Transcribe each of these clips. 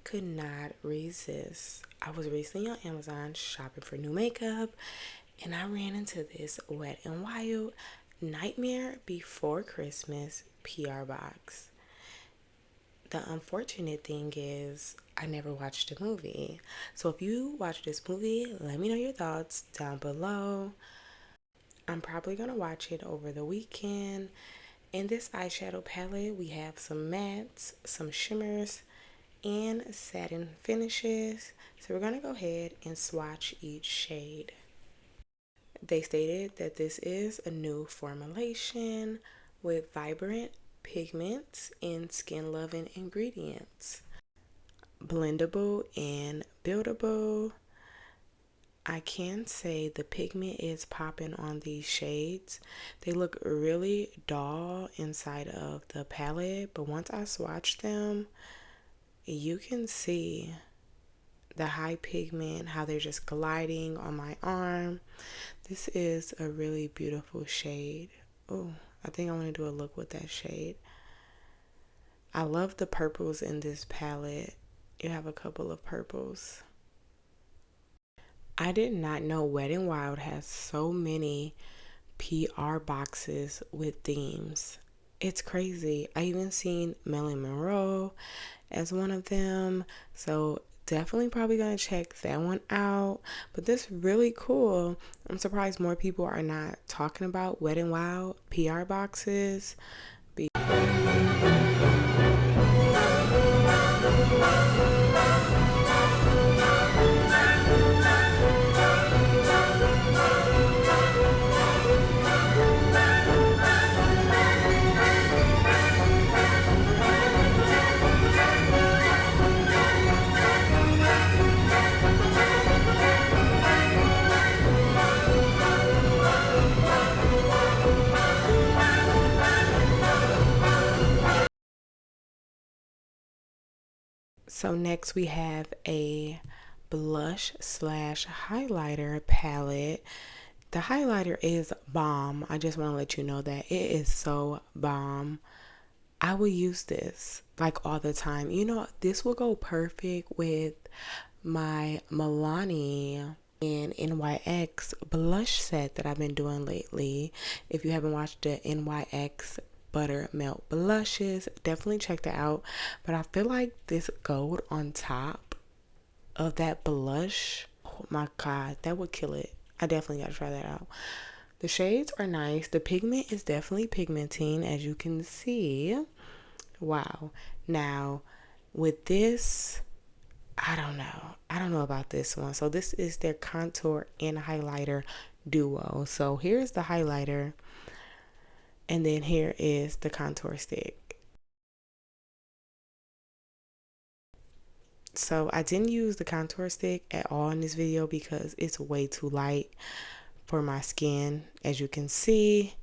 could not resist. I was recently on Amazon shopping for new makeup, and I ran into this Wet n Wild Nightmare Before Christmas PR box. The unfortunate thing is, I never watched the movie. So if you watch this movie, let me know your thoughts down below. I'm probably going to watch it over the weekend. In this eyeshadow palette, we have some mattes, some shimmers, and satin finishes. So we're going to go ahead and swatch each shade. They stated that this is a new formulation with vibrant pigments and skin loving ingredients. Blendable and buildable. I can say the pigment is popping on these shades. They look really dull inside of the palette, but once I swatch them, you can see the high pigment, how they're just gliding on my arm. This is a really beautiful shade. Oh, I think I'm going to do a look with that shade. I love the purples in this palette. You have a couple of purples. I did not know Wet n Wild has so many PR boxes with themes. It's crazy. I even seen Marilyn Monroe as one of them. So definitely probably gonna check that one out. But this really cool. I'm surprised more people are not talking about Wet n Wild PR boxes. So next we have a blush slash highlighter palette. The highlighter is bomb. I just want to let you know that it is so bomb. I will use this like all the time. You know, this will go perfect with my Milani and NYX blush set that I've been doing lately. If you haven't watched the NYX Buttermelt blushes, definitely check that out. But I feel like this gold on top of that blush, oh my god, that would kill it. I definitely gotta try that out. The shades are nice. The pigment is definitely pigmenting, as you can see. Wow. Now, with this, I don't know. I don't know about this one. So this is their contour and highlighter duo. So here's the highlighter, and then here is the contour stick. So I didn't use the contour stick at all in this video because it's way too light for my skin, as you can see.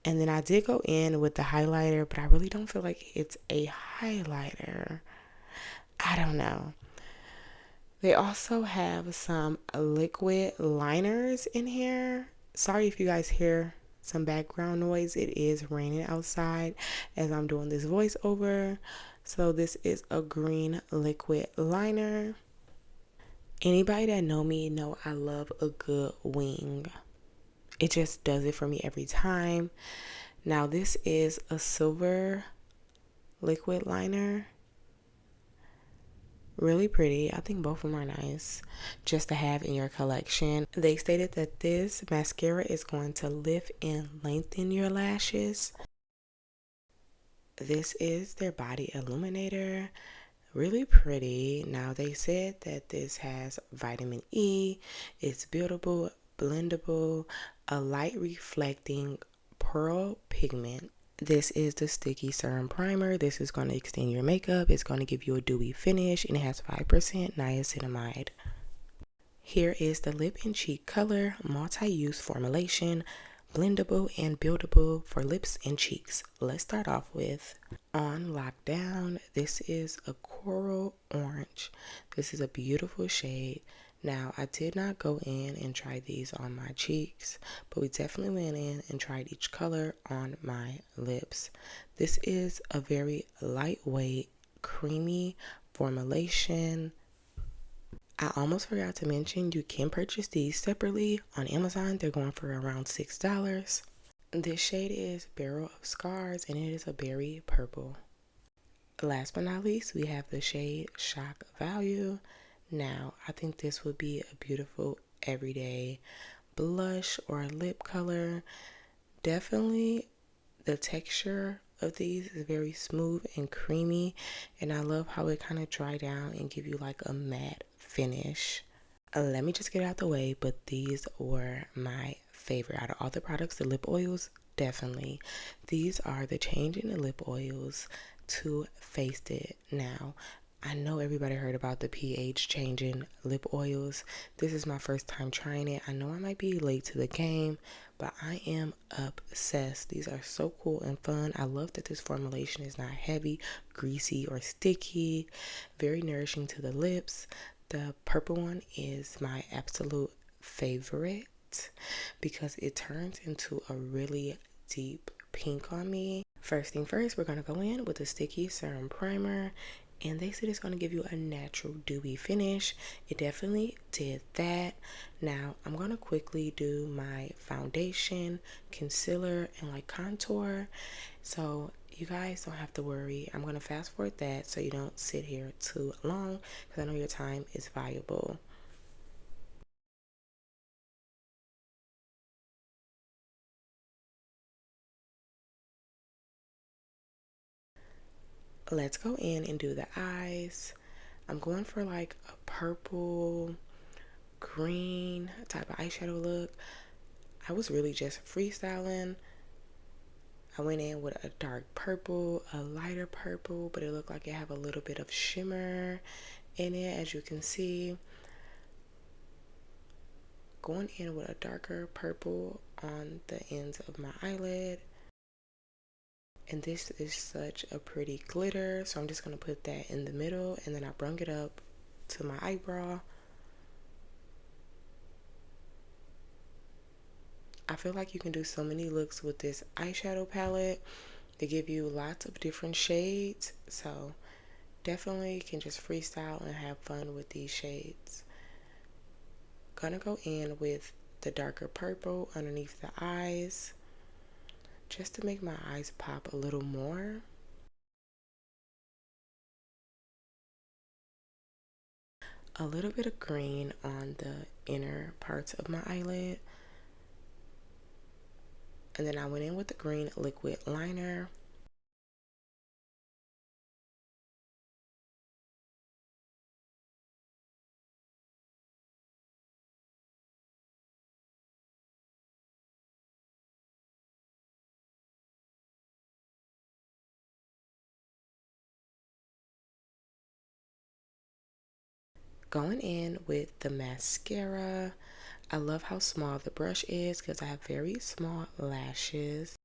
And then I did go in with the highlighter, but I really don't feel like it's a highlighter. I don't know. They also have some liquid liners in here. Sorry if you guys hear some background noise. It is raining outside as I'm doing this voiceover. So this is a green liquid liner. Anybody that know me know I love a good wing. It just does it for me every time. Now this is a silver liquid liner. Really pretty. I think both of them are nice just to have in your collection. They stated that this mascara is going to lift and lengthen your lashes. This is their body illuminator. Really pretty. Now they said that this has vitamin E. It's buildable, blendable, a light reflecting pearl pigment. This is the Sticky Serum Primer. This is going to extend your makeup. It's going to give you a dewy finish, and it has 5% niacinamide. Here is the Lip and Cheek Color Multi-Use Formulation, blendable and buildable for lips and cheeks. Let's start off with On Lockdown. This is a coral orange. This is a beautiful shade. Now, I did not go in and try these on my cheeks, but we definitely went in and tried each color on my lips. This is a very lightweight, creamy formulation. I almost forgot to mention you can purchase these separately on Amazon. They're going for around $6. This shade is Barrel of Scars and it is a berry purple. Last but not least, we have the shade Shock Value. Now, I think this would be a beautiful everyday blush or lip color. Definitely the texture of these is very smooth and creamy, and I love how it kind of dry down and give you like a matte finish. Let me just get out the way, but these were my favorite out of all the products. The lip oils, definitely. These are the Change in the Lip Oils to Faced It. Now, I know everybody heard about the pH changing lip oils. This is my first time trying it. I know I might be late to the game, but I am obsessed. These are so cool and fun. I love that this formulation is not heavy, greasy, or sticky. Very nourishing to the lips. The purple one is my absolute favorite because it turns into a really deep pink on me. First thing first, we're going to go in with a sticky serum primer, and they said it's going to give you a natural dewy finish. It definitely did that. Now I'm going to quickly do my foundation, concealer, and like contour, so you guys don't have to worry. I'm going to fast forward that so you don't sit here too long because I know your time is valuable. Let's go in and do the eyes. I'm going for like a purple, green type of eyeshadow look. I was really just freestyling. I went in with a dark purple, a lighter purple, but it looked like it have a little bit of shimmer in it, as you can see. Going in with a darker purple on the ends of my eyelid. And this is such a pretty glitter, so I'm just going to put that in the middle, and then I brung it up to my eyebrow. I feel like you can do so many looks with this eyeshadow palette. They give you lots of different shades, so definitely can just freestyle and have fun with these shades. Gonna go in with the darker purple underneath the eyes just to make my eyes pop a little more. A little bit of green on the inner parts of my eyelid. And then I went in with the green liquid liner. Going in with the mascara. I love how small the brush is because I have very small lashes.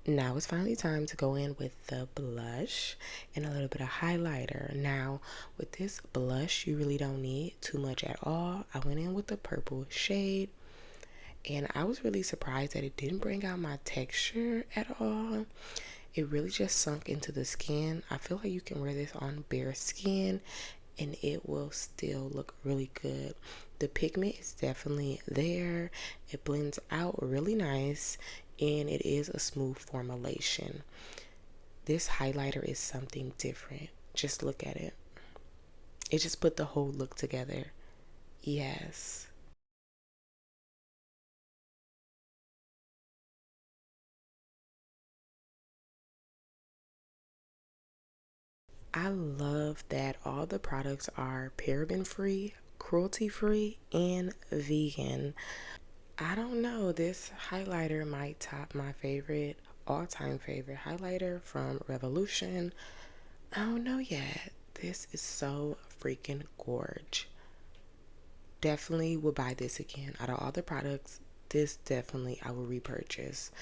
Now it's finally time to go in with the blush and a little bit of highlighter. Now with this blush, you really don't need too much at all. I went in with the purple shade, and I was really surprised that it didn't bring out my texture at all. It really just sunk into the skin. I feel like you can wear this on bare skin and it will still look really good. The pigment is definitely there. It blends out really nice, and it is a smooth formulation. This highlighter is something different. Just look at it. It just put the whole look together. Yes. I love that all the products are paraben free, cruelty free, and vegan. I don't know, this highlighter might top my favorite, all-time favorite highlighter from Revolution. I don't know yet. This is so freaking gorge. Definitely will buy this again. Out of all the products, this definitely I will repurchase.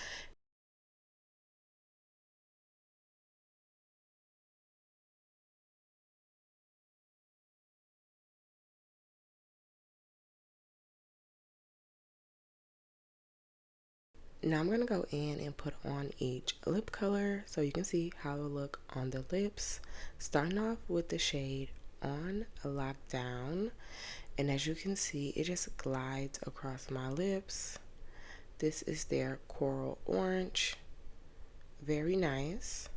Now I'm going to go in and put on each lip color so you can see how it'll look on the lips. Starting off with the shade On Lockdown. And as you can see, it just glides across my lips. This is their Coral Orange. Very nice.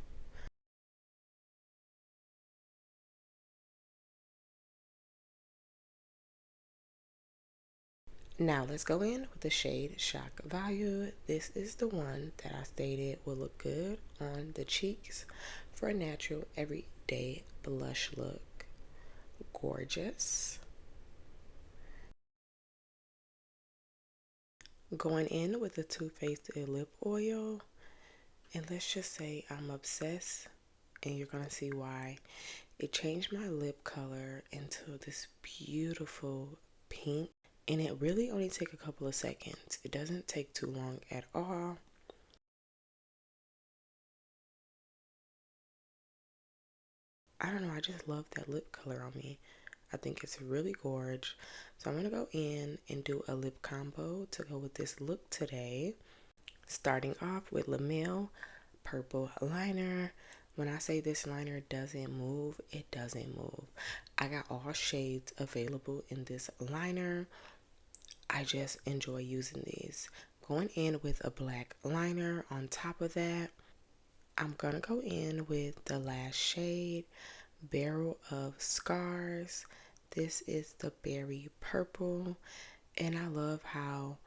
Now let's go in with the shade Shock Value. This is the one that I stated will look good on the cheeks for a natural everyday blush look. Gorgeous. Going in with the Too Faced lip oil, and let's just say I'm obsessed, and you're gonna see why. It changed my lip color into this beautiful pink, and it really only takes a couple of seconds. It doesn't take too long at all. I don't know, I just love that lip color on me. I think it's really gorgeous. So I'm gonna go in and do a lip combo to go with this look today. Starting off with Lameille Purple Liner. When I say this liner doesn't move, it doesn't move. I got all shades available in this liner. I just enjoy using these. Going in with a black liner on top of that. I'm gonna go in with the last shade, Barrel of Scars. This is the Berry Purple, and I love how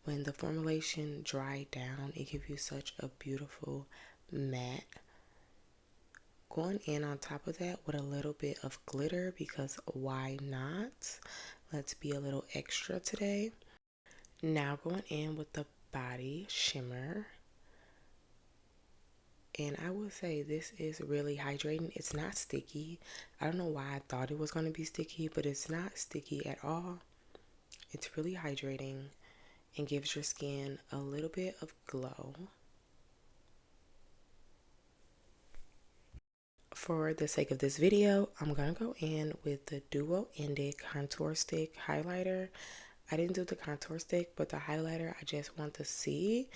when the formulation dried down, it gives you such a beautiful matte. Going in on top of that with a little bit of glitter, because why not? Let's be a little extra today. Now going in with the body shimmer. And I would say this is really hydrating. It's not sticky. I don't know why I thought it was going to be sticky, but it's not sticky at all. It's really hydrating and gives your skin a little bit of glow. For the sake of this video, I'm going to go in with the Duo Ended Contour Stick Highlighter. I didn't do the contour stick, but the highlighter I just want to see.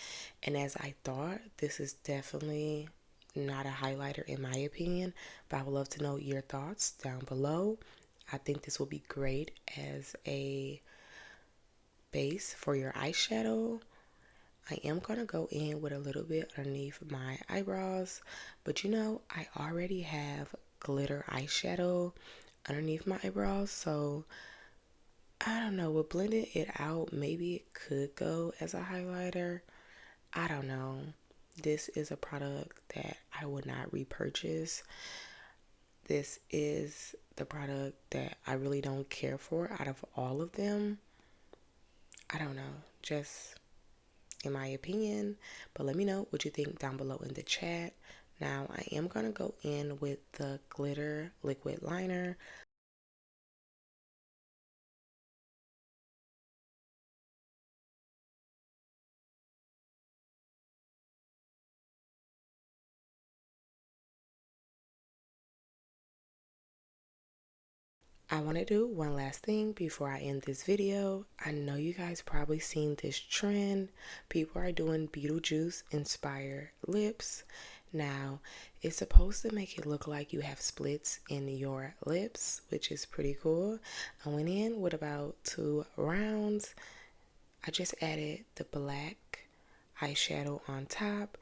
And as I thought, this is definitely not a highlighter in my opinion, but I would love to know your thoughts down below. I think this will be great as a base for your eyeshadow. I am going to go in with a little bit underneath my eyebrows, but you know, I already have glitter eyeshadow underneath my eyebrows, so I don't know, with blending it out, maybe it could go as a highlighter. I don't know. This is a product that I would not repurchase. This is the product that I really don't care for out of all of them. I don't know, just in my opinion. But let me know what you think down below in the chat. Now, I am going to go in with the glitter liquid liner. I want to do one last thing before I end this video. I know you guys probably seen this trend. People are doing Beetlejuice inspired lips. Now, it's supposed to make it look like you have splits in your lips, which is pretty cool. I went in with about 2 rounds. I just added the black eyeshadow on top,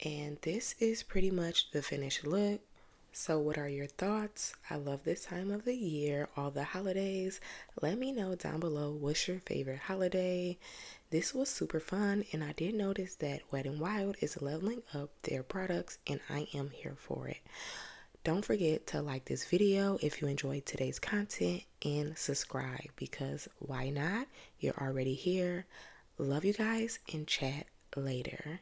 and this is pretty much the finished look. So what are your thoughts? I love this time of the year, all the holidays. Let me know down below what's your favorite holiday. This was super fun, and I did notice that Wet n Wild is leveling up their products, and I am here for it. Don't forget to like this video if you enjoyed today's content, and subscribe, because why not? You're already here. Love you guys, and chat later.